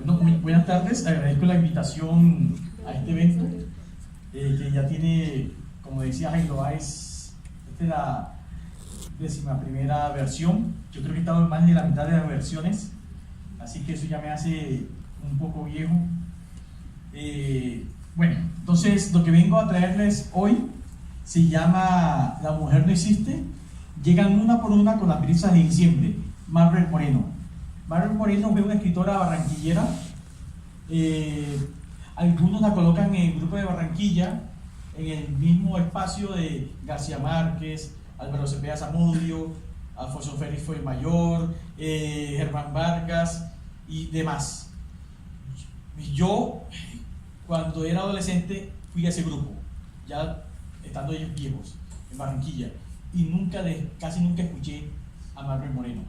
Bueno, buenas tardes, agradezco la invitación a este evento, que ya tiene, como decía Jaime Loaiz, esta es la 11ª versión. Yo creo que he estado en más de la mitad de las versiones, así que eso ya me hace un poco viejo. Bueno, entonces lo que vengo a traerles hoy se llama La mujer no existe. Llegan una por una con las brisas de diciembre. Margaret Moreno. Margaret Moreno fue una escritora barranquillera. Algunos la colocan en el grupo de Barranquilla, en el mismo espacio de García Márquez, Álvaro Cepeda Zamudio, Alfonso Félix Fuenmayor, Germán Vargas y demás. Yo, cuando era adolescente, fui a ese grupo, ya estando ellos viejos, en Barranquilla, y casi nunca escuché a Margaret Moreno.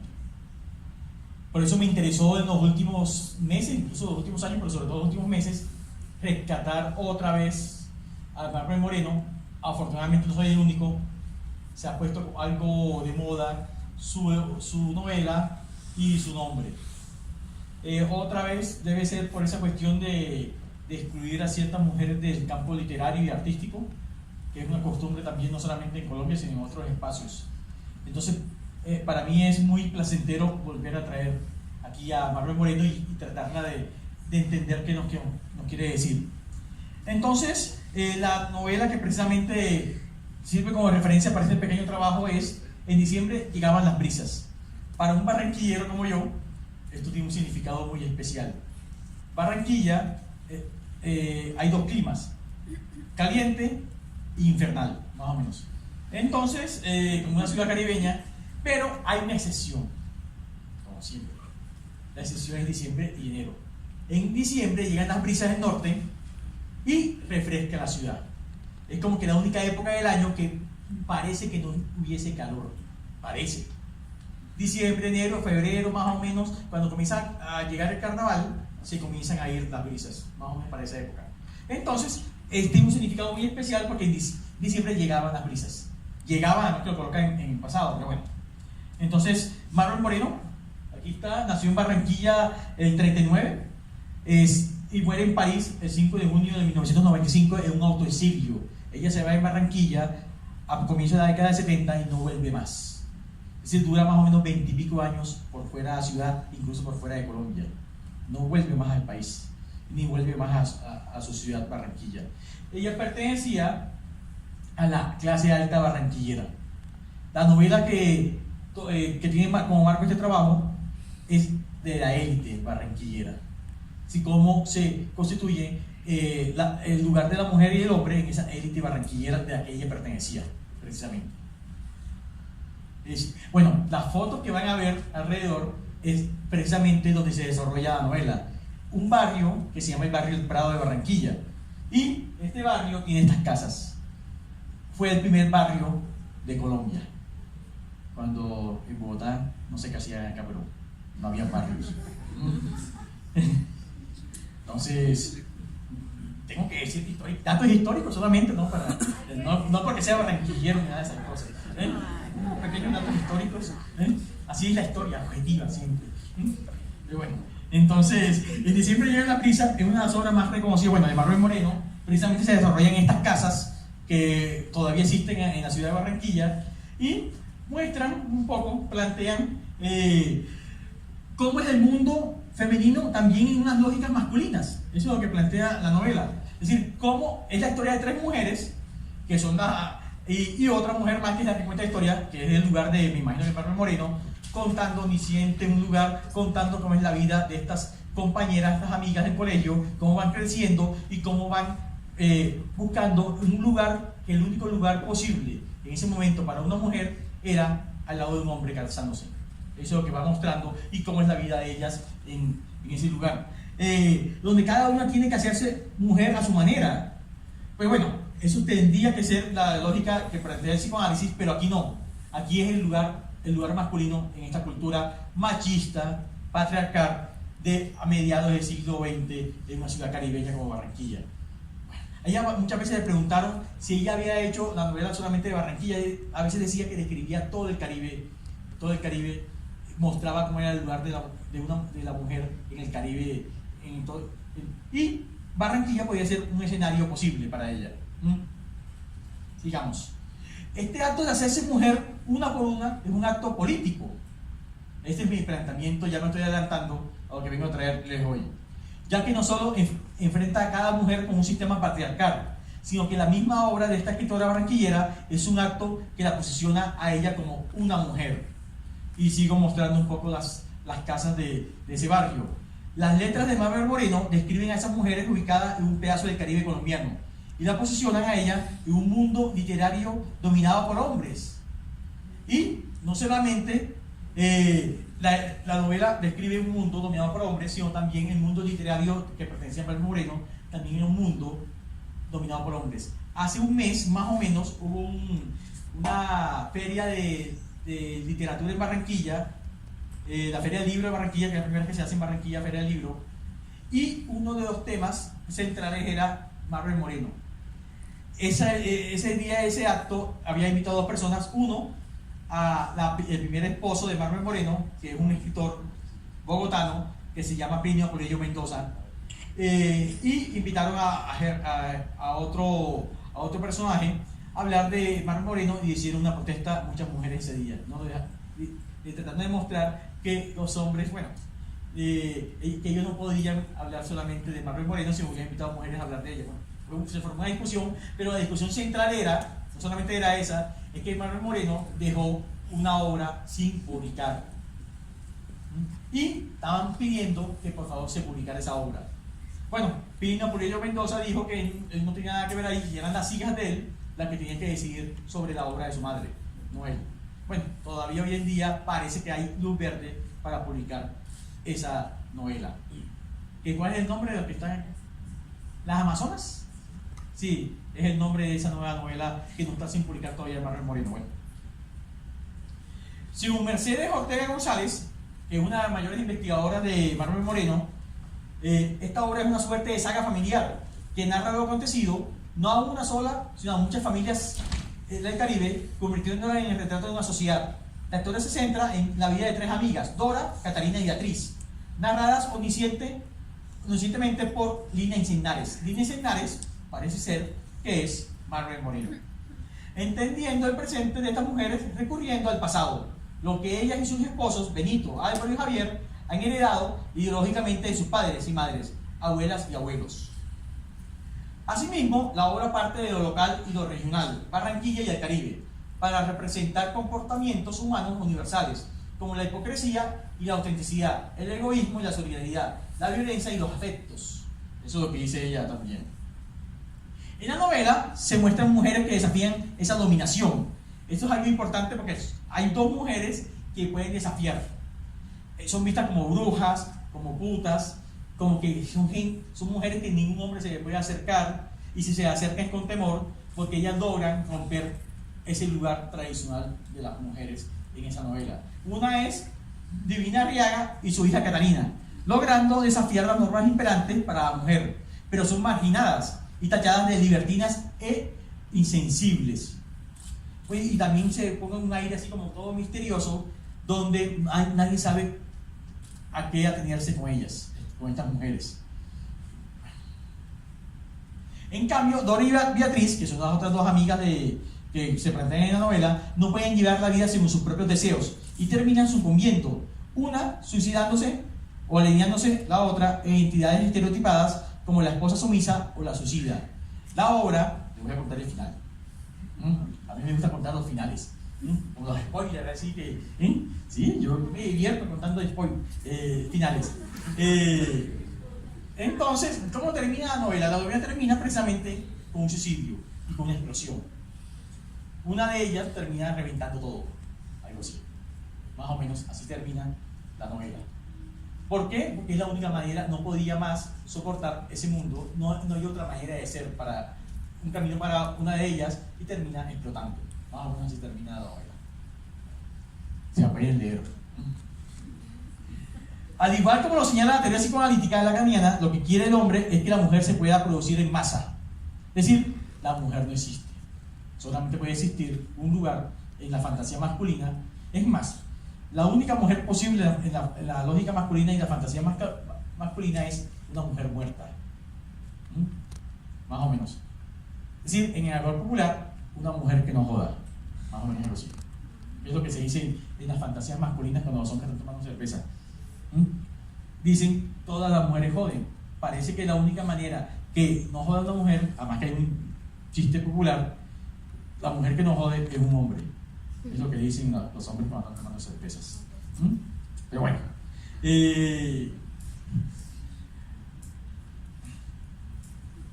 Por eso me interesó en los últimos meses, incluso los últimos años, pero sobre todo los últimos meses, rescatar otra vez a Margaret Moreno. Afortunadamente no soy el único, se ha puesto algo de moda su novela y su nombre. Otra vez debe ser por esa cuestión de excluir a ciertas mujeres del campo literario y artístico, que es una costumbre también no solamente en Colombia, sino en otros espacios. Entonces, para mí es muy placentero volver a traer aquí a Margaret Moreno y tratarla de entender qué nos quiere decir. Entonces, la novela que precisamente sirve como referencia para este pequeño trabajo es En diciembre llegaban las brisas. Para un barranquillero como yo, esto tiene un significado muy especial. Barranquilla, hay dos climas, caliente e infernal, más o menos. Entonces, como una ciudad caribeña, pero hay una excepción, como siempre. La excepción es diciembre y enero. En diciembre llegan las brisas del norte y refresca la ciudad. Es como que la única época del año que parece que no hubiese calor. Parece. Diciembre, enero, febrero, más o menos, cuando comienza a llegar el carnaval, se comienzan a ir las brisas, más o menos para esa época. Entonces, tiene un significado muy especial porque en diciembre llegaban las brisas. Llegaban, además que lo colocan en el pasado, pero bueno. Entonces, Margaret Moreno, aquí está, nació en Barranquilla en el 39, y muere en París el 5 de junio de 1995 en un autoexilio. Ella se va en Barranquilla a comienzos de la década de 70 y no vuelve más. Es decir, dura más o menos 20 y pico años por fuera de la ciudad, incluso por fuera de Colombia. No vuelve más al país, ni vuelve más a su ciudad, Barranquilla. Ella pertenecía a la clase alta barranquillera. La novela que tiene como marco este trabajo es de la élite barranquillera. Así como se constituye el lugar de la mujer y el hombre en esa élite barranquillera de la que ella pertenecía, precisamente. Bueno, las fotos que van a ver alrededor es precisamente donde se desarrolla la novela. Un barrio que se llama el barrio El Prado de Barranquilla. Y este barrio tiene estas casas. Fue el primer barrio de Colombia. Cuando en Bogotá no sé qué hacía acá, pero no había barrios. Entonces, tengo que decir datos históricos solamente, no porque sea barranquillero ni nada de esas cosas. Pequeños datos históricos. Así es la historia, objetiva siempre. Pero bueno, entonces, en diciembre llega la prisa, es una de las obras más reconocidas, bueno, de Margaret Moreno, precisamente se desarrollan en estas casas que todavía existen en la ciudad de Barranquilla y muestran un poco, plantean cómo es el mundo femenino también en unas lógicas masculinas. Eso es lo que plantea la novela. Es decir, cómo es la historia de tres mujeres que son y otra mujer más que es la que cuenta la historia, que es el lugar de, me imagino, de Margaret Moreno, contando omnisciente un lugar, contando cómo es la vida de estas compañeras, estas amigas del colegio, cómo van creciendo y cómo van buscando un lugar, que el único lugar posible en ese momento para una mujer era al lado de un hombre casándose. Eso es lo que va mostrando y cómo es la vida de ellas en ese lugar. Donde cada una tiene que hacerse mujer a su manera. Pues bueno, eso tendría que ser la lógica que plantea el psicoanálisis, pero aquí no. Aquí es el lugar masculino en esta cultura machista, patriarcal, a mediados del siglo XX en una ciudad caribeña como Barranquilla. Bueno, ella muchas veces le preguntaron si ella había hecho la novela solamente de Barranquilla. A veces decía que describía todo el Caribe mostraba cómo era el lugar de la mujer en el Caribe. Y Barranquilla podía ser un escenario posible para ella. Sigamos. Este acto de hacerse mujer una por una es un acto político. Este es mi planteamiento, ya me estoy adelantando a lo que vengo a traerles hoy. Ya que no solo enfrenta a cada mujer con un sistema patriarcal, sino que la misma obra de esta escritora barranquillera es un acto que la posiciona a ella como una mujer. Y sigo mostrando un poco las casas de ese barrio. Las letras de Marvel Moreno describen a esas mujeres ubicadas en un pedazo del Caribe colombiano y la posicionan a ella en un mundo literario dominado por hombres. Y no solamente la novela describe un mundo dominado por hombres, sino también el mundo literario que pertenece a Marvel Moreno también era un mundo dominado por hombres. Hace un mes más o menos hubo una feria de literatura en Barranquilla, la Feria del Libro de Barranquilla, que es la primera que se hace en Barranquilla, Feria del Libro, y uno de los temas centrales era Marvel Moreno. Ese día, ese acto, había invitado a dos personas. Uno, el primer esposo de Marvel Moreno, que es un escritor bogotano que se llama Plinio Apolillio Mendoza, y invitaron a otro personaje a hablar de Marvel Moreno y hicieron una protesta muchas mujeres ese día, ¿no? Tratando de demostrar que los hombres, bueno, que ellos no podrían hablar solamente de Marvel Moreno, sino que hubieran invitado a mujeres a hablar de ella. Bueno, se formó una discusión, pero la discusión central era, no solamente era esa, es que Marvel Moreno dejó una obra sin publicar. Y estaban pidiendo que por favor se publicara esa obra. Bueno, Plinio Apolillio Mendoza dijo que él no tenía nada que ver ahí, y eran las hijas de él las que tenían que decidir sobre la obra de su madre, no él. Bueno, todavía hoy en día parece que hay luz verde para publicar esa novela. ¿Cuál es el nombre de lo que está en Las Amazonas? Sí, es el nombre de esa nueva novela que no está sin publicar todavía en Marvel Moreno. Bueno, según Mercedes Ortega González, que es una de las mayores investigadoras de Marvel Moreno, esta obra es una suerte de saga familiar que narra lo acontecido no a una sola, sino a muchas familias del Caribe, convirtiéndola en el retrato de una sociedad. La historia se centra en la vida de tres amigas, Dora, Catalina y Beatriz, narradas omniscientemente por Lina Incendares. Lina Incendares parece ser que es Marvel Moreno, entendiendo el presente de estas mujeres recurriendo al pasado, lo que ellas y sus esposos, Benito, Álvaro y Javier, han heredado ideológicamente de sus padres y madres, abuelas y abuelos. Asimismo, la obra parte de lo local y lo regional, Barranquilla y el Caribe, para representar comportamientos humanos universales, como la hipocresía y la autenticidad, el egoísmo y la solidaridad, la violencia y los afectos. Eso es lo que dice ella también. En la novela se muestran mujeres que desafían esa dominación. Esto es algo importante porque hay dos mujeres que pueden desafiar. Son vistas como brujas, como putas, como que son mujeres que ningún hombre se le puede acercar, y si se acercan es con temor, porque ellas logran romper ese lugar tradicional de las mujeres en esa novela. Una es Divina Arriaga y su hija Catalina, logrando desafiar las normas imperantes para la mujer, pero son marginadas y tachadas de libertinas e insensibles. Y también se pone un aire así como todo misterioso, donde nadie sabe a qué atenerse con ellas, con estas mujeres. En cambio, Dora y Beatriz, que son las otras dos amigas que se plantean en la novela, no pueden llevar la vida según sus propios deseos y terminan sucumbiendo, una suicidándose o alineándose, la otra en entidades estereotipadas como la esposa sumisa o la suicida. La obra, les voy a contar el final. A mí me gusta contar los finales, como los spoilers, así que, sí, yo me divierto contando finales. Entonces, ¿cómo termina la novela? La novela termina precisamente con un suicidio y con una explosión. Una de ellas termina reventando todo, algo así. Más o menos así termina la novela. ¿Por qué? Porque es la única manera, no podía más soportar ese mundo, no hay otra manera de ser, para un camino para una de ellas, y termina explotando. Más o menos así termina la novela. Se pueden leer. Al igual como lo señala la teoría psicoanalítica lacaniana, lo que quiere el hombre es que la mujer se pueda producir en masa. Es decir, la mujer no existe. Solamente puede existir un lugar en la fantasía masculina. Es más, la única mujer posible en la lógica masculina y la fantasía masculina es una mujer muerta. Más o menos. Es decir, en el argot popular, una mujer que no joda. Más o menos algo así. Es lo que se dice en las fantasías masculinas cuando los hombres están tomando cerveza. Dicen, todas las mujeres joden. Parece que la única manera que no joda una mujer, además que hay un chiste popular, la mujer que no jode es un hombre. Es lo que dicen los hombres cuando están tomando cervezas. Pero bueno.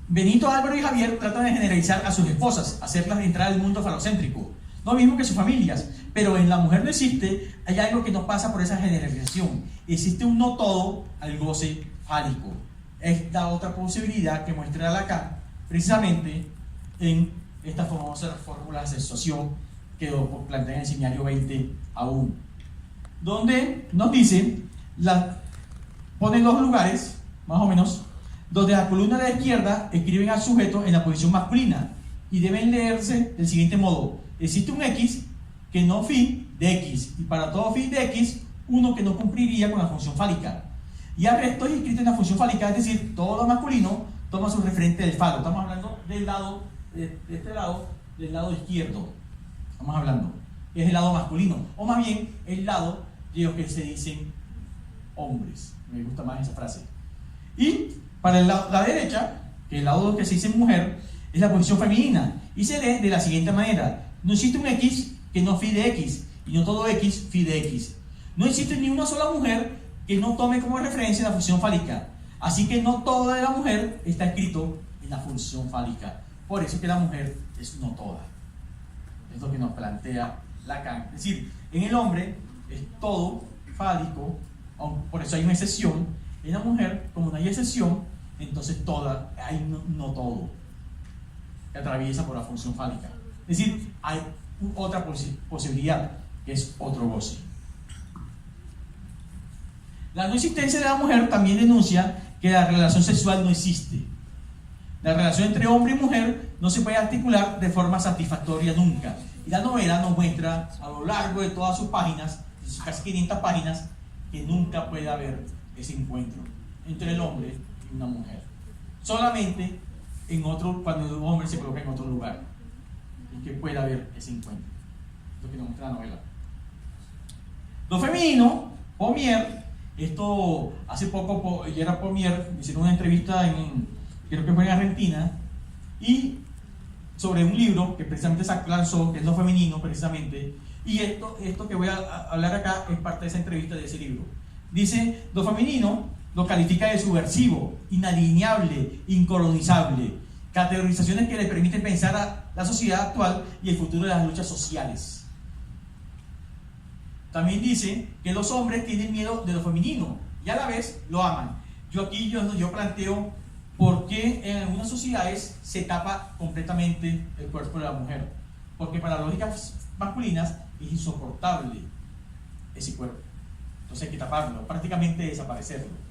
Benito, Álvaro y Javier tratan de generalizar a sus esposas, hacerlas entrar al mundo falocéntrico. Lo mismo que sus familias. Pero en la mujer no existe, hay algo que no pasa por esa generalización. Existe un no todo al goce fálico. Es la otra posibilidad que muestra Lacan, precisamente en estas famosas fórmulas de Saussure que plantea en el seminario 20-1, donde nos dice, pone dos lugares, más o menos, donde la columna de la izquierda escriben al sujeto en la posición masculina y deben leerse del siguiente modo: existe un X que no phi de X, y para todo phi de X, uno que no cumpliría con la función fálica. Y al resto es escrito en la función fálica, es decir, todo lo masculino toma su referente del falo. Estamos hablando del lado, de este lado, del lado izquierdo. Estamos hablando, es el lado masculino, o más bien el lado de los que se dicen hombres. Me gusta más esa frase. Y para la derecha, que es el lado de los que se dice mujer, es la posición femenina, y se lee de la siguiente manera: no existe un X que no phi de X, y no todo X phi de X. No existe ni una sola mujer que no tome como referencia la función fálica, así que no toda de la mujer está escrito en la función fálica. Por eso que la mujer es no toda. Es lo que nos plantea Lacan. Es decir, en el hombre es todo fálico, por eso hay una excepción. En la mujer, como no hay excepción, entonces toda, hay no todo, que atraviesa por la función fálica. Es decir, hay otra posibilidad, que es otro goce. La no existencia de la mujer también denuncia que la relación sexual no existe. La relación entre hombre y mujer no se puede articular de forma satisfactoria nunca. Y la novela nos muestra a lo largo de todas sus páginas, de sus casi 500 páginas, que nunca puede haber ese encuentro entre el hombre y una mujer. Solamente cuando el hombre se coloca en otro lugar, y que pueda haber ese encuentro. Es lo que nos muestra la novela. Lo femenino, Pommier, esto hace poco, Gerard Pommier, hicieron una entrevista creo que fue en Argentina, y sobre un libro que precisamente se lanzó, que es lo femenino precisamente, y esto que voy a hablar acá es parte de esa entrevista de ese libro. Dice, lo femenino lo califica de subversivo, inalineable, incolonizable, categorizaciones que le permiten pensar a la sociedad actual y el futuro de las luchas sociales. También dice que los hombres tienen miedo de lo femenino y a la vez lo aman. Yo planteo por qué en algunas sociedades se tapa completamente el cuerpo de la mujer. Porque para las lógicas masculinas es insoportable ese cuerpo. Entonces hay que taparlo, prácticamente desaparecerlo.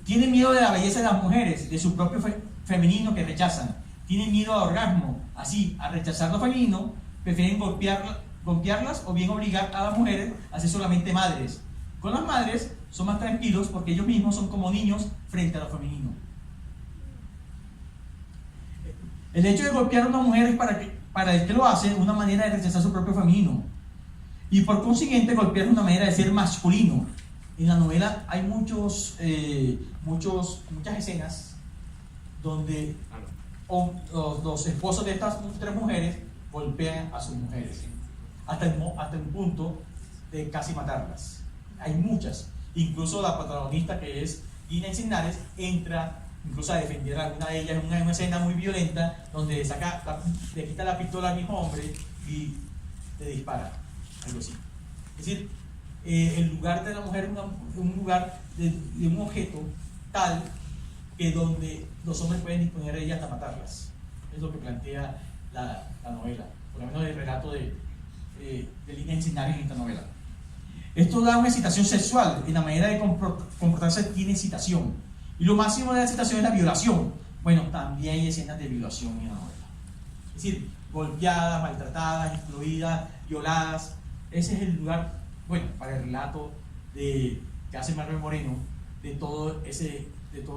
Tienen miedo de la belleza de las mujeres, de su propio femenino que rechazan. Tienen miedo al orgasmo, así, al rechazar lo femenino, prefieren golpearlas o bien obligar a las mujeres a ser solamente madres. Con las madres son más tranquilos porque ellos mismos son como niños frente a lo femenino. El hecho de golpear a una mujer es para el que lo hace una manera de rechazar su propio femenino. Y por consiguiente golpear es una manera de ser masculino. En la novela hay muchas escenas donde los esposos de estas tres mujeres golpean a sus mujeres hasta un punto de casi matarlas. Hay muchas. Incluso la protagonista, que es Gina Encinares, entra incluso a defender a alguna de ellas en una escena muy violenta donde le quita la pistola al mismo hombre y le dispara, algo así. Es decir, el lugar de la mujer es un lugar de un objeto tal que donde los hombres pueden disponer de ella hasta matarlas. Es lo que plantea la novela, por lo menos el relato de Gina Encinares en esta novela. Esto da una excitación sexual, en la manera de comportarse tiene excitación. Y lo máximo de la excitación es la violación. Bueno, también hay escenas de violación en la novela. Es decir, golpeadas, maltratadas, excluidas, violadas. Ese es el lugar, bueno, para el relato que hace Marvel Moreno de todo ese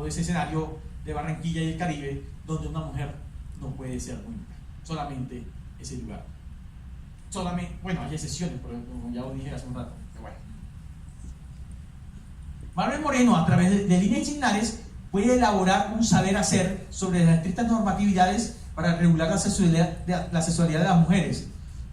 escenario de Barranquilla y el Caribe, donde una mujer no puede ser única. Solamente ese lugar. Solamente, bueno, hay excepciones, pero como ya lo dije hace un rato. Pero bueno. Marvel Moreno, a través de líneas insignares, puede elaborar un saber hacer sobre las estrictas normatividades para regular la sexualidad de las mujeres,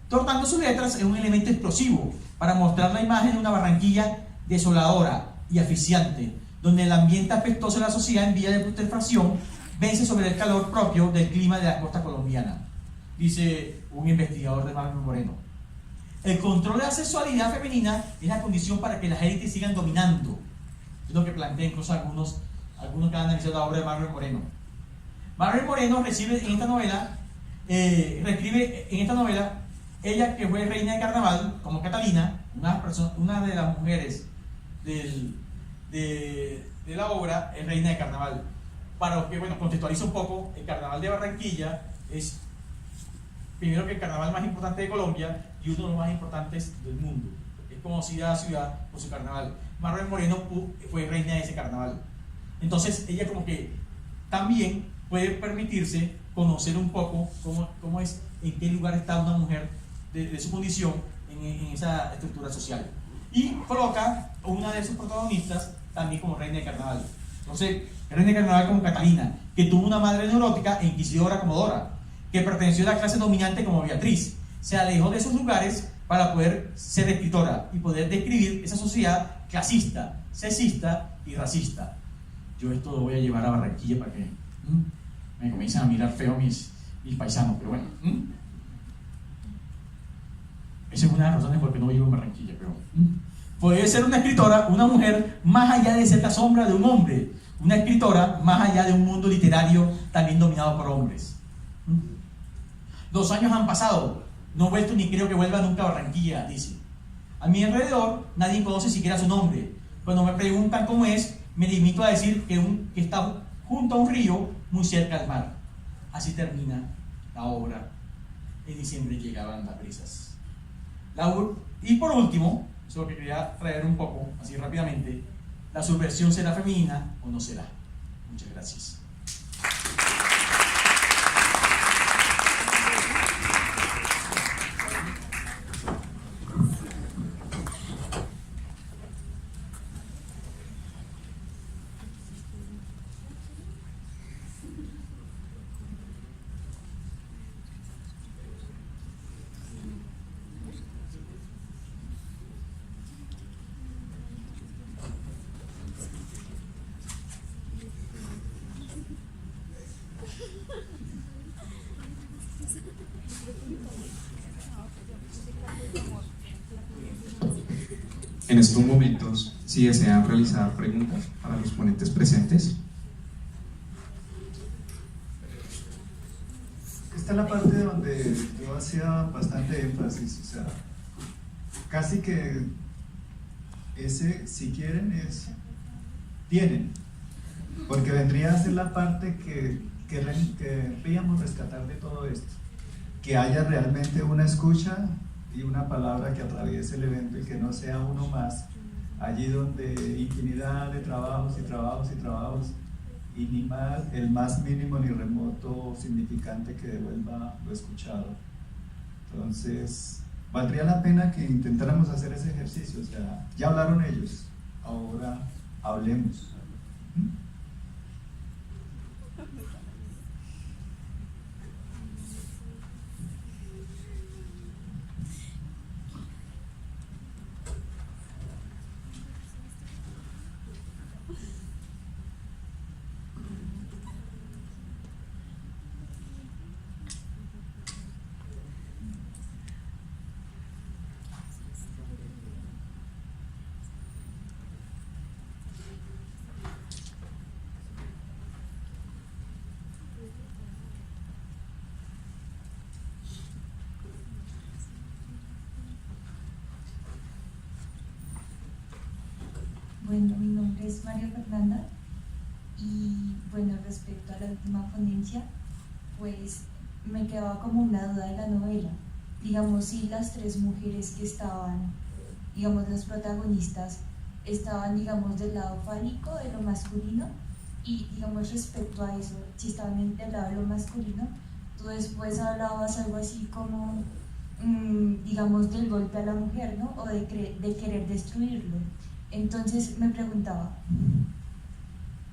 tornando sus letras en un elemento explosivo para mostrar la imagen de una Barranquilla desoladora y asfixiante, donde el ambiente apestoso de la sociedad en vía de putrefacción vence sobre el calor propio del clima de la costa colombiana, dice un investigador de Marvel Moreno. El control de la sexualidad femenina es la condición para que las élites sigan dominando. Es lo que plantea incluso algunos que han analizado la obra de Marvel Moreno. Marvel Moreno recibe en esta novela, ella que fue reina de carnaval, como Catalina, una de las mujeres de la obra, es reina de carnaval. Para que, bueno, contextualiza un poco, el carnaval de Barranquilla es primero que el carnaval más importante de Colombia y uno de los más importantes del mundo. Es conocida la ciudad por su carnaval. Marvel Moreno fue reina de ese carnaval. Entonces ella como que también puede permitirse conocer un poco cómo es, en qué lugar está una mujer de su condición en esa estructura social. Y coloca a una de sus protagonistas también como reina de carnaval. Entonces, reina de carnaval como Catalina, que tuvo una madre neurótica e inquisidora como Dora, que perteneció a la clase dominante como Beatriz. Se alejó de esos lugares para poder ser escritora y poder describir esa sociedad clasista, sexista y racista. Yo esto lo voy a llevar a Barranquilla para que me comiencen a mirar feo mis paisanos, pero bueno. Esa es una de las razones por qué no vivo en Barranquilla, pero puede ser una escritora, una mujer, más allá de ser la sombra de un hombre, una escritora más allá de un mundo literario también dominado por hombres. 2 años han pasado, no he vuelto ni creo que vuelva nunca a Barranquilla, dice. A mi alrededor nadie conoce siquiera su nombre. Cuando me preguntan cómo es, me limito a decir que está junto a un río muy cerca del mar. Así termina la obra. En diciembre llegaban las brisas. Y por último, eso es lo que quería traer un poco, así rápidamente, ¿la subversión será femenina o no será? Muchas gracias. En estos momentos, si desean realizar preguntas para los ponentes presentes. Esta es la parte donde yo hacía bastante énfasis, o sea, casi que ese, si quieren, es tienen, porque vendría a ser la parte que queríamos rescatar de todo esto, que haya realmente una escucha y una palabra que atraviese el evento y que no sea uno más, allí donde infinidad de trabajos y trabajos y trabajos y ni más, el más mínimo ni remoto significante que devuelva lo escuchado. Entonces, valdría la pena que intentáramos hacer ese ejercicio, o sea, ya hablaron ellos, ahora hablemos. Bueno, mi nombre es María Fernanda y bueno, respecto a la última ponencia, pues me quedaba como una duda de la novela. Digamos, si las tres mujeres que estaban, digamos, las protagonistas, estaban, digamos, del lado fálico, de lo masculino, y, digamos, respecto a eso, si estaban del lado de lo masculino, tú después hablabas algo así como, digamos, del golpe a la mujer, ¿no? O de querer destruirlo. Entonces me preguntaba,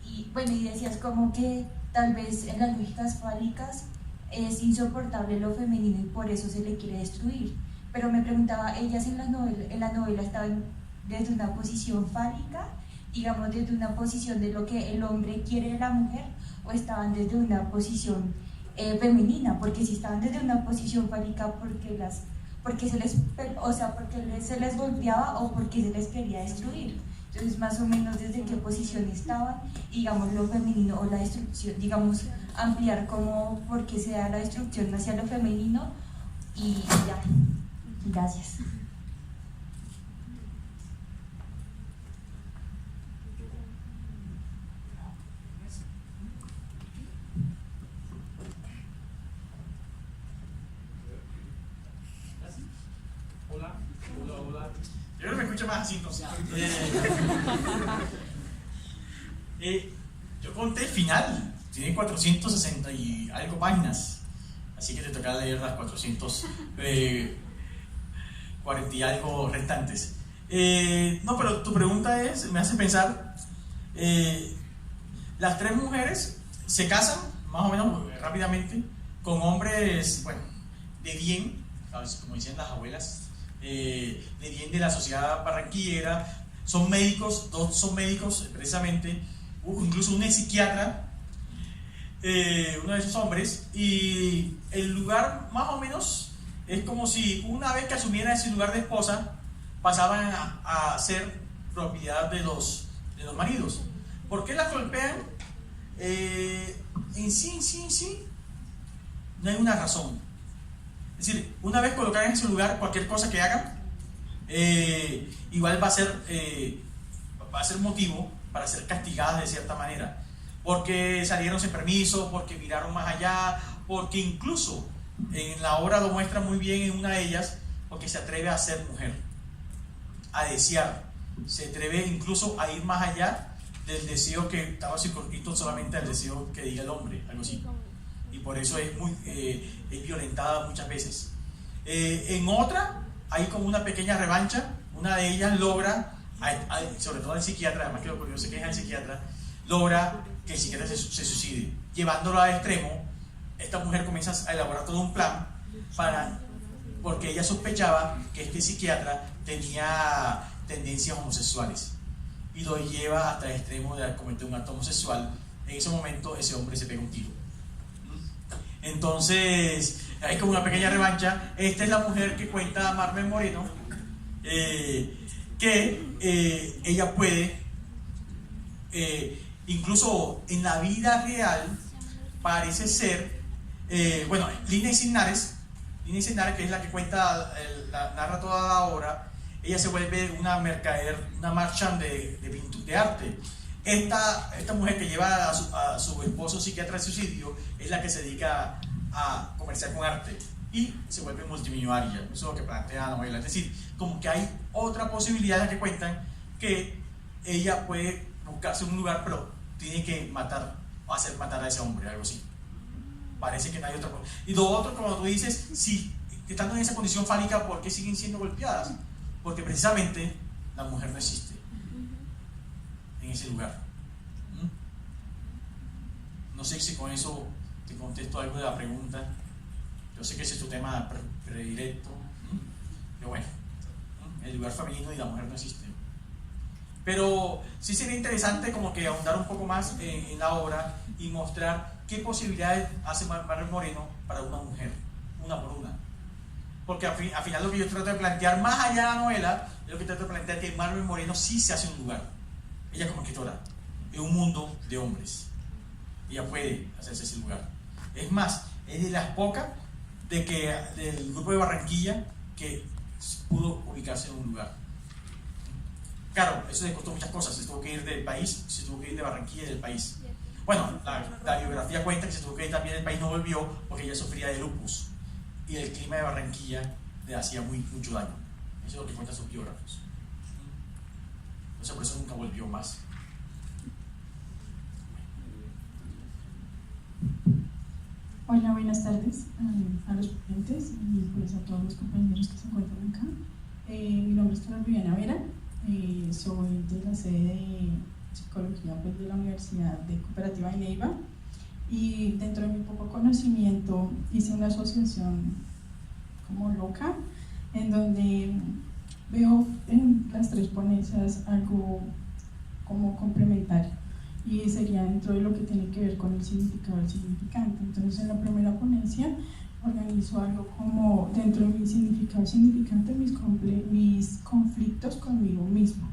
y bueno, y decías como que tal vez en las lógicas fálicas es insoportable lo femenino y por eso se le quiere destruir. Pero me preguntaba, ¿ellas en la novela estaban desde una posición fálica, digamos desde una posición de lo que el hombre quiere de la mujer, o estaban desde una posición femenina? Porque si estaban desde una posición fálica, porque se les golpeaba o porque se les quería destruir. Entonces, más o menos desde qué posición estaban, digamos, lo femenino o la destrucción, digamos, ampliar como por qué se da la destrucción hacia lo femenino, y ya. Gracias. Hola. Yo creo que me escucho más así, entonces. Yo conté el final, tiene 460 y algo páginas, así que te toca leer las 440 y algo restantes. No, pero tu pregunta me hace pensar, las tres mujeres se casan, más o menos rápidamente, con hombres, bueno, de bien, ¿sabes? Como decían las abuelas, de bien de la sociedad barranquillera. Son médicos, dos son médicos precisamente, incluso un ex psiquiatra, uno de esos hombres, y el lugar más o menos es como si una vez que asumieran ese lugar de esposa pasaban a ser propiedad de los maridos. ¿Por qué las golpean? En sí no hay una razón. Es decir, una vez colocadas en ese lugar, cualquier cosa que hagan igual va a ser motivo para ser castigadas de cierta manera, porque salieron sin permiso, porque miraron más allá, porque incluso en la obra lo muestra muy bien en una de ellas, porque se atreve a ser mujer, a desear, se atreve incluso a ir más allá del deseo que estaba circunscrito solamente al deseo que diga el hombre, algo así, y por eso es violentada muchas veces. En otra hay como una pequeña revancha. Una de ellas logra, sobre todo el psiquiatra, además que lo curioso es que es el psiquiatra, logra que el psiquiatra se suicide. Llevándolo al extremo, esta mujer comienza a elaborar todo un plan porque ella sospechaba que este psiquiatra tenía tendencias homosexuales y lo lleva hasta el extremo de cometer un acto homosexual. En ese momento ese hombre se pega un tiro. Entonces hay como una pequeña revancha. Esta es la mujer que cuenta Marvel Moreno, que ella puede, incluso en la vida real, parece ser, bueno, Lina Signares, que es la que cuenta, narra toda la obra, ella se vuelve una mercader, una marchand de arte. Esta mujer que lleva a su esposo psiquiatra al suicidio es la que se dedica a comerciar con arte y se vuelve multimillonaria. Eso es lo que plantea la novela. Es decir, como que hay otra posibilidad en la que cuentan que ella puede buscarse un lugar, pero tiene que matar o hacer matar a ese hombre, algo así. Parece que no hay otra cosa. Y lo otro, como tú dices, sí, estando en esa condición fálica, ¿por qué siguen siendo golpeadas? Porque precisamente la mujer no existe en ese lugar. No sé si con eso te contesto algo de la pregunta. Yo sé que ese es tu tema predilecto, pero bueno, el lugar femenino y la mujer no existe. Pero sí sería interesante como que ahondar un poco más en la obra y mostrar qué posibilidades hace Marvel Moreno para una mujer, una por una. Porque al final lo que yo trato de plantear, más allá de la novela, es lo que trato de plantear, que Marvel Moreno sí se hace un lugar. Ella como escritora, en un mundo de hombres. Ella puede hacerse ese lugar. Es más, es de las pocas del grupo de Barranquilla que pudo ubicarse en un lugar. Claro, eso le costó muchas cosas. Se tuvo que ir del país, se tuvo que ir de Barranquilla y del país. Bueno, la biografía cuenta que se tuvo que ir también, el país no volvió porque ella sufría de lupus y el clima de Barranquilla le hacía mucho daño. Eso es lo que cuentan sus biógrafos. Entonces por eso nunca volvió más. Hola, buenas tardes a los ponentes y pues a todos los compañeros que se encuentran acá. Mi nombre es Carol Viviana Vera, soy de la sede de Psicología pues, de la Universidad de Cooperativa de Neiva, y dentro de mi poco conocimiento hice una asociación como loca en donde veo en las tres ponencias algo como complementario, y sería dentro de lo que tiene que ver con el significado del significante. Entonces, en la primera ponencia organizo algo como dentro de mi significado significante mis conflictos conmigo mismo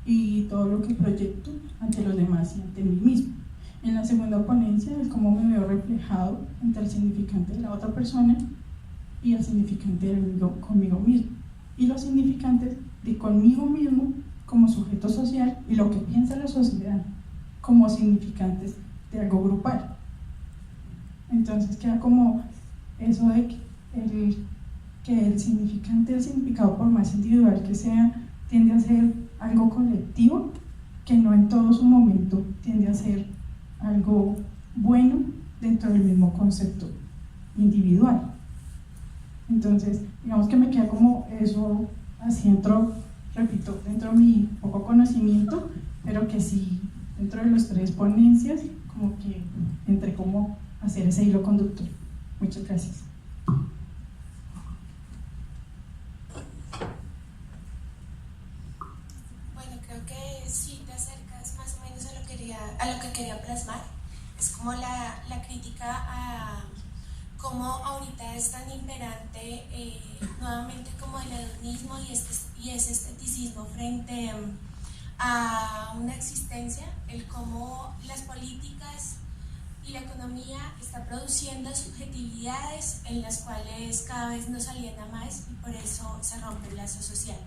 y todo lo que proyecto ante los demás y ante mí mismo. En la segunda ponencia es cómo me veo reflejado entre el significante de la otra persona y el significante conmigo mismo, y los significantes de conmigo mismo como sujeto social y lo que piensa la sociedad como significantes de algo grupal. Entonces queda como eso de que el significante, el significado, por más individual que sea, tiende a ser algo colectivo, que no en todo su momento tiende a ser algo bueno dentro del mismo concepto individual. Entonces, digamos que me queda como eso así repito, dentro de mi poco conocimiento, pero que sí, dentro de las tres ponencias, como que entre cómo hacer ese hilo conductor. Muchas gracias. Bueno, creo que sí te acercas más o menos a lo que quería plasmar. Es como la crítica a cómo ahorita es tan imperante nuevamente como el hedonismo y ese esteticismo frente a una existencia, el cómo las políticas y la economía está produciendo subjetividades en las cuales cada vez nos aliena más y por eso se rompe el lazo social.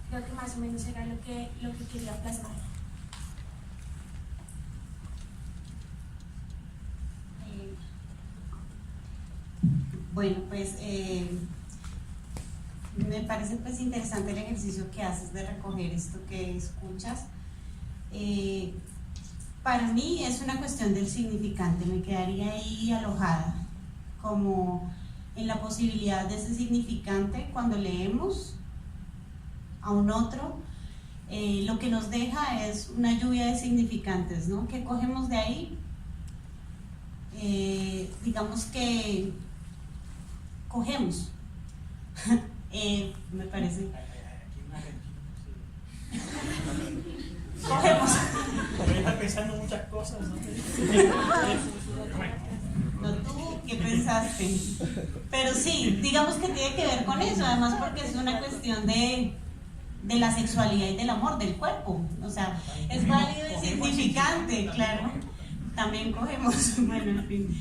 Creo que más o menos era lo que quería plasmar. Bueno, pues me parece pues interesante el ejercicio que haces de recoger esto que escuchas. Para mí es una cuestión del significante, me quedaría ahí alojada, como en la posibilidad de ese significante cuando leemos a un otro. Lo que nos deja es una lluvia de significantes, ¿no? ¿Qué cogemos de ahí? Digamos que cogemos. Me parece. Cogemos. Estoy pensando muchas cosas, ¿no? No, tú, ¿qué pensaste? Pero sí, digamos que tiene que ver con eso, además porque es una cuestión de la sexualidad y del amor, del cuerpo. O sea, es válido y significante, claro. También cogemos, bueno, en fin.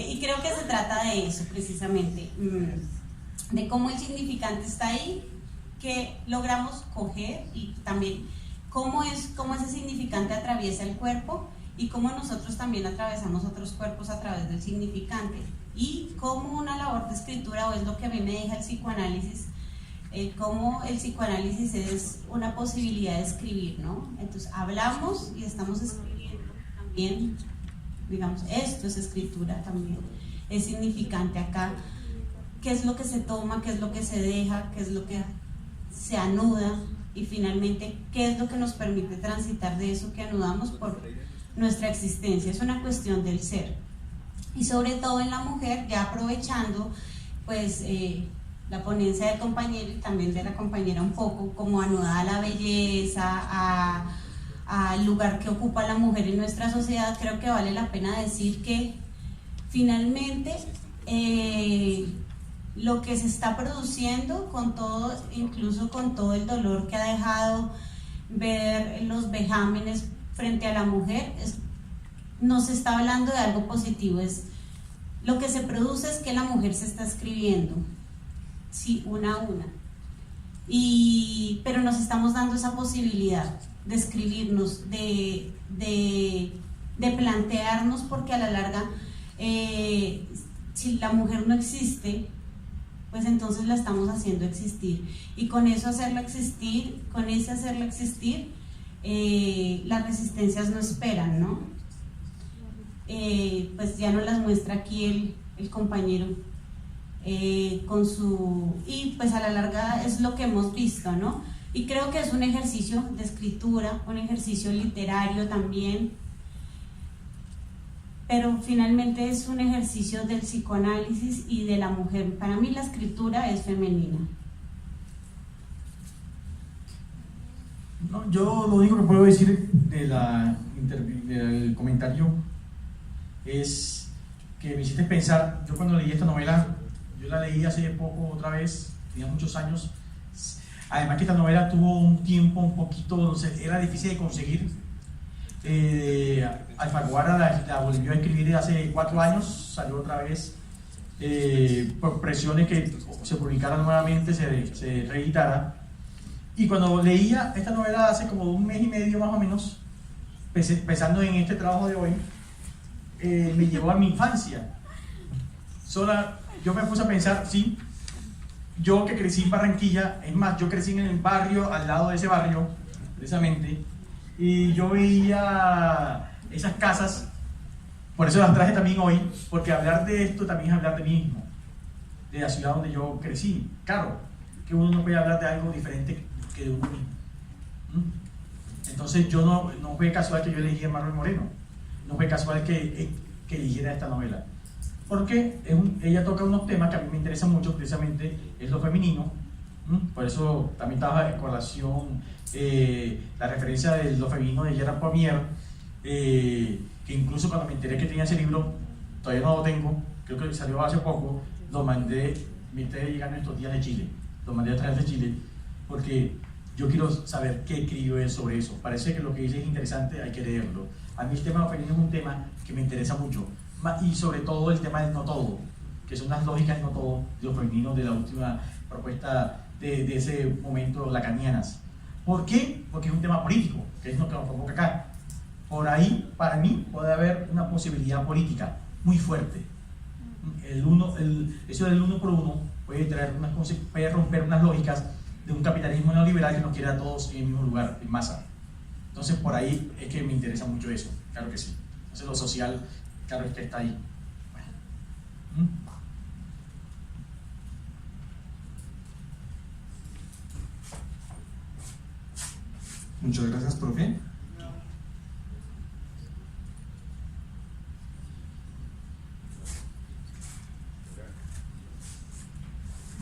Y creo que se trata de eso, precisamente, de cómo el significante está ahí, que logramos coger, y también cómo ese significante atraviesa el cuerpo y cómo nosotros también atravesamos otros cuerpos a través del significante, y cómo una labor de escritura, o es lo que a mí me deja el psicoanálisis, cómo el psicoanálisis es una posibilidad de escribir, ¿no? Entonces hablamos y estamos escribiendo también, digamos, esto es escritura también, es significante acá, qué es lo que se toma, qué es lo que se deja, qué es lo que se anuda, y finalmente qué es lo que nos permite transitar de eso que anudamos por nuestra existencia. Es una cuestión del ser, y sobre todo en la mujer, ya aprovechando pues la ponencia del compañero y también de la compañera un poco, como anudada a la belleza, al lugar que ocupa la mujer en nuestra sociedad. Creo que vale la pena decir que finalmente lo que se está produciendo con todo, incluso con todo el dolor que ha dejado ver los vejámenes frente a la mujer, no se está hablando de algo positivo. Lo que se produce es que la mujer se está escribiendo, sí, una a una, pero nos estamos dando esa posibilidad de escribirnos, de de plantearnos, porque a la larga, si la mujer no existe, pues entonces la estamos haciendo existir, y con eso hacerla existir, las resistencias no esperan, ¿no? Pues ya nos las muestra aquí el compañero con su, y pues a la larga es lo que hemos visto, ¿no? Y creo que es un ejercicio de escritura, un ejercicio literario también, pero finalmente es un ejercicio del psicoanálisis y de la mujer. Para mí la escritura es femenina. No, yo lo único que puedo decir del comentario es que me hiciste pensar. Yo cuando leí esta novela, yo la leí hace poco otra vez, tenía muchos años. Además que esta novela tuvo un tiempo un poquito, era difícil de conseguir. Alfaguara la volvió a escribir hace 4 años, salió otra vez por presiones que se publicara nuevamente, se reeditara. Y cuando leía esta novela hace como 1 mes y medio más o menos, pensando en este trabajo de hoy, me llevó a mi infancia. Yo me puse a pensar, sí, yo que crecí en Barranquilla, es más, yo crecí en el barrio, al lado de ese barrio, precisamente, y yo veía esas casas, por eso las traje también hoy, porque hablar de esto también es hablar de mí mismo, de la ciudad donde yo crecí. Claro, que uno no puede hablar de algo diferente que de uno mismo. Entonces no fue casual que yo elegí a Marlon Moreno, no fue casual que eligiera esta novela, porque ella toca unos temas que a mí me interesan mucho, precisamente es lo femenino. Por eso también estaba en colación la referencia de lo femenino de Gerard Pomier, que incluso cuando me enteré que tenía ese libro, todavía no lo tengo, creo que salió hace poco, me está llegando estos días de Chile, lo mandé a traer de Chile, porque yo quiero saber qué escribió él sobre eso. Parece que lo que dice es interesante, hay que leerlo. A mí el tema femenino es un tema que me interesa mucho, y sobre todo el tema del no todo, que son las lógicas del no todo, de lo femenino, de la última propuesta de ese momento lacanianas. ¿Por qué? Porque es un tema político, que es lo que nos provoca acá. Por ahí, para mí, puede haber una posibilidad política muy fuerte. Eso del 1 por 1 puede romper unas lógicas de un capitalismo neoliberal que nos quiere a todos en el mismo lugar, en masa. Entonces, por ahí es que me interesa mucho eso, claro que sí. Entonces, lo social, claro, es que está ahí. Bueno. Muchas gracias, profe.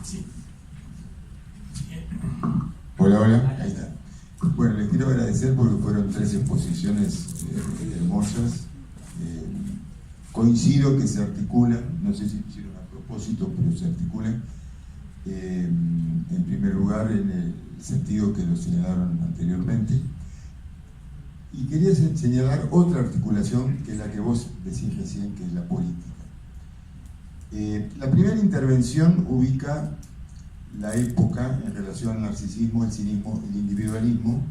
Sí. Hola, ahí está. Bueno, les quiero agradecer porque fueron 3 exposiciones hermosas. Coincido que se articulan, no sé si lo hicieron a propósito, pero se articulan. En primer lugar, en el sentido que lo señalaron anteriormente. Y quería señalar otra articulación, que es la que vos decís recién, que es la política. La primera intervención ubica la época en relación al narcisismo, el cinismo, el individualismo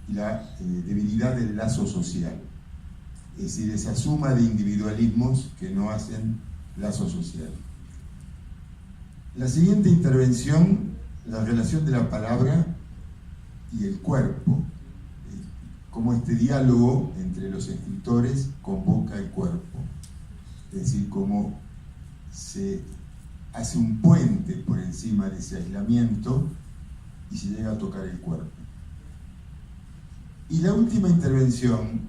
y la debilidad del lazo social. Es decir, esa suma de individualismos que no hacen lazo social. La siguiente intervención, la relación de la palabra y el cuerpo, como este diálogo entre los escritores convoca el cuerpo, es decir, cómo se hace un puente por encima de ese aislamiento y se llega a tocar el cuerpo. Y la última intervención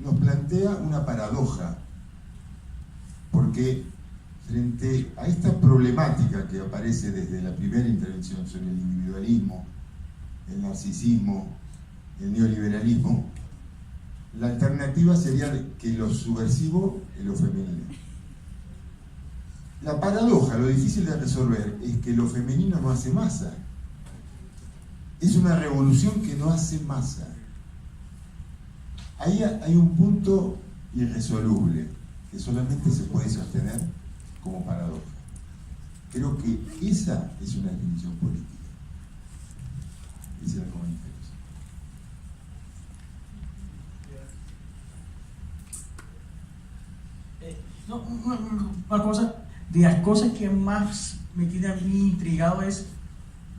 nos plantea una paradoja, porque frente a esta problemática que aparece desde la primera intervención sobre el individualismo, el narcisismo, el neoliberalismo, la alternativa sería que lo subversivo es lo femenino. La paradoja, lo difícil de resolver, es que lo femenino no hace masa. Es una revolución que no hace masa. Ahí hay un punto irresoluble que solamente se puede sostener como paradoja. Creo que esa es una definición política. Ese era el comentario. No, una cosa, de las cosas que más me tiene a mí intrigado es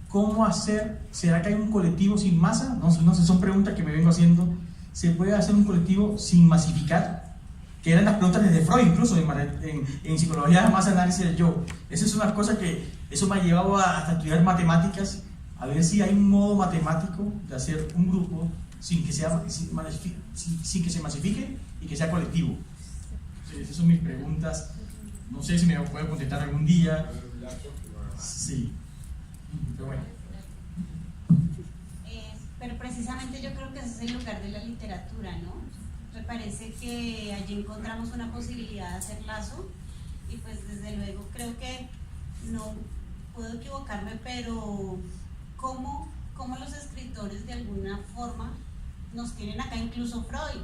cómo hacer, ¿será que hay un colectivo sin masa? No sé, son preguntas que me vengo haciendo. ¿Se puede hacer un colectivo sin masificar? Que eran las preguntas desde Freud, incluso en psicología de masa, análisis del yo. Esa es una cosa que eso me ha llevado hasta estudiar matemáticas, a ver si hay un modo matemático de hacer un grupo sin que se masifique y que sea colectivo. Esas son mis preguntas. No sé si me pueden contestar algún día. Sí. Pero bueno. Pero precisamente yo creo que ese es el lugar de la literatura, ¿no? Me parece que allí encontramos una posibilidad de hacer lazo y pues desde luego creo que no puedo equivocarme, pero cómo los escritores de alguna forma nos tienen acá, incluso Freud,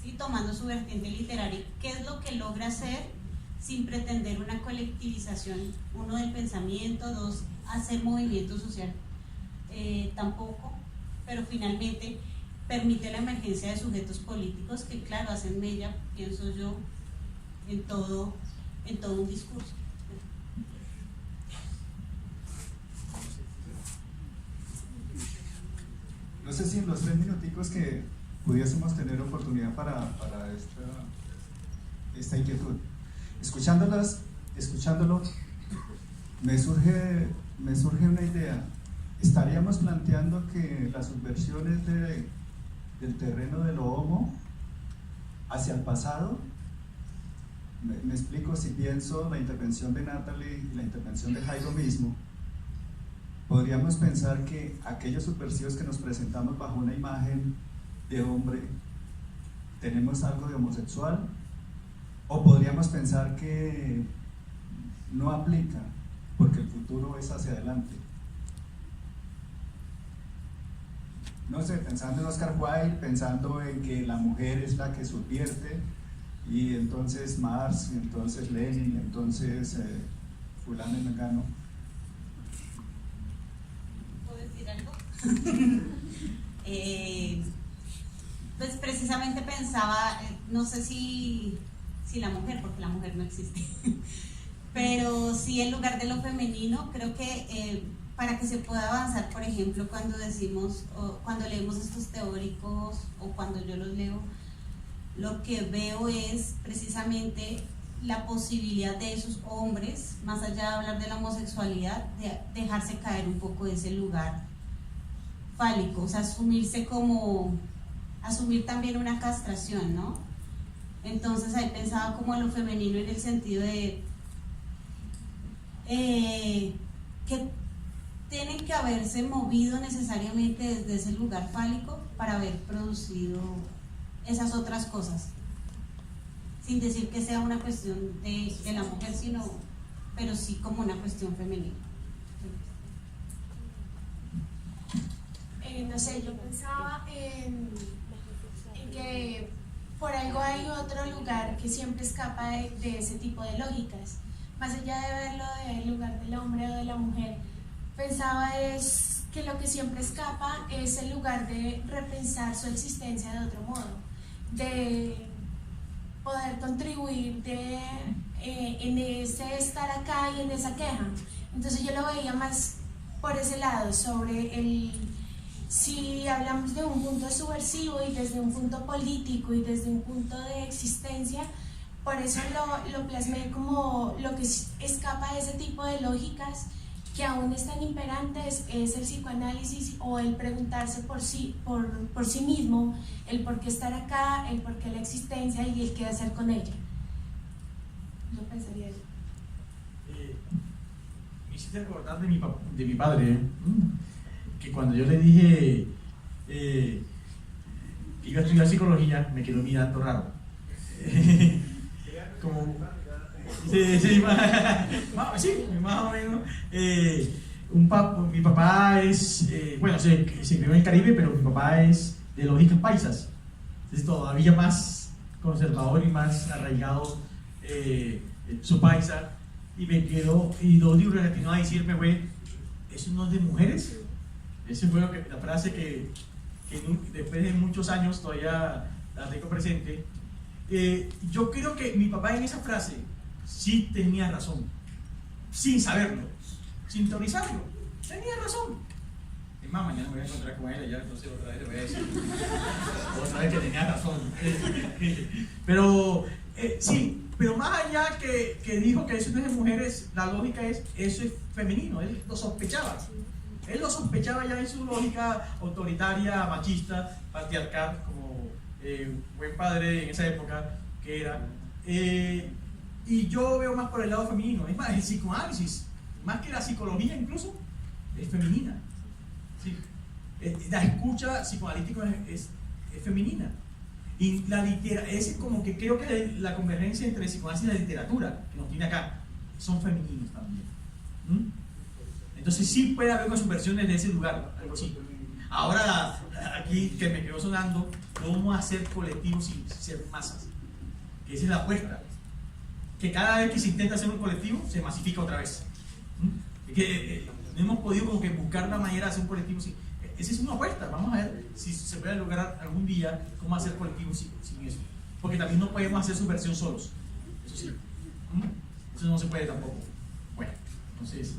¿sí? Tomando su vertiente literaria, ¿qué es lo que logra hacer sin pretender una colectivización? Uno, del pensamiento; dos, hacer movimiento social, tampoco, pero finalmente permite la emergencia de sujetos políticos que, claro, hacen mella, pienso yo, en todo un discurso. No sé si en los 3 minuticos que pudiésemos tener oportunidad para esta inquietud. Escuchándolo, me surge una idea. ¿Estaríamos planteando que las subversiones del terreno de lo homo hacia el pasado? Me explico. Si pienso la intervención de Natalie y la intervención de Jairo mismo, podríamos pensar que aquellos subversivos que nos presentamos bajo una imagen de hombre, tenemos algo de homosexual, o podríamos pensar que no aplica porque el futuro es hacia adelante. No sé, pensando en Oscar Wilde, pensando en que la mujer es la que subvierte, y entonces Marx, y entonces Lenin, y entonces fulano y mengano. ¿Puedo decir algo? Pues precisamente pensaba, no sé si la mujer, porque la mujer no existe, pero sí en lugar de lo femenino, creo que para que se pueda avanzar, por ejemplo, cuando decimos, o cuando leemos estos teóricos, o cuando yo los leo, lo que veo es precisamente la posibilidad de esos hombres, más allá de hablar de la homosexualidad, de dejarse caer un poco de ese lugar fálico, o sea, asumir también una castración, ¿no? Entonces ahí pensaba como lo femenino en el sentido de que tienen que haberse movido necesariamente desde ese lugar fálico para haber producido esas otras cosas, sin decir que sea una cuestión de la mujer, pero sí como una cuestión femenina. No sé, yo pensaba en que por algo hay otro lugar que siempre escapa de ese tipo de lógicas, más allá de verlo del lugar del hombre o de la mujer. Pensaba es que lo que siempre escapa es el lugar de repensar su existencia de otro modo, de poder contribuir en ese estar acá y en esa queja. Entonces yo lo veía más por ese lado, sobre si hablamos de un punto subversivo y desde un punto político y desde un punto de existencia, por eso lo plasmé como lo que escapa de ese tipo de lógicas que aún están imperantes, es el psicoanálisis o el preguntarse por sí mismo, el por qué estar acá, el por qué la existencia y el qué hacer con ella. Yo pensaría eso. Me hiciste recordar de mi padre, que cuando yo le dije que iba a estudiar psicología, me quedó mirando raro. Como, sí, más o menos. Mi papá es, bueno, se crió en el Caribe, pero mi papá es de lógicas paisas, es todavía más conservador y más arraigado su paisa, y me quedó, y los libros que atinó a decirme fue: ¿eso no es de mujeres? Esa fue la frase que después de muchos años todavía la tengo presente, yo creo que mi papá en esa frase sí tenía razón, sin saberlo, sin teorizarlo, tenía razón. Es más, mañana me voy a encontrar con él, ya entonces otra vez le voy a decir otra vez que tenía razón. Pero sí, pero más allá que dijo que eso no es de mujeres, la lógica es, eso es femenino, él lo sospechaba. Él lo sospechaba ya en su lógica autoritaria, machista, patriarcal, como buen padre en esa época que era. Y yo veo más por el lado femenino. Es más, el psicoanálisis, más que la psicología incluso, es femenina. Sí. La escucha psicoanalítica es femenina. Y la literatura, es como que creo que la convergencia entre el psicoanálisis y la literatura, que nos tiene acá, son femeninos también. Entonces sí puede haber unas subversiones de ese lugar, algo así. Ahora, aquí que me quedó sonando, ¿cómo hacer colectivos sin ser masas? Que esa es la apuesta. Que cada vez que se intenta hacer un colectivo, se masifica otra vez. Que no hemos podido como que buscar la manera de hacer un colectivo sin... Esa es una apuesta. Vamos a ver si se puede lograr algún día cómo hacer colectivos sin eso. Porque también no podemos hacer subversión solos. Eso sí. Eso no se puede tampoco. Bueno, entonces...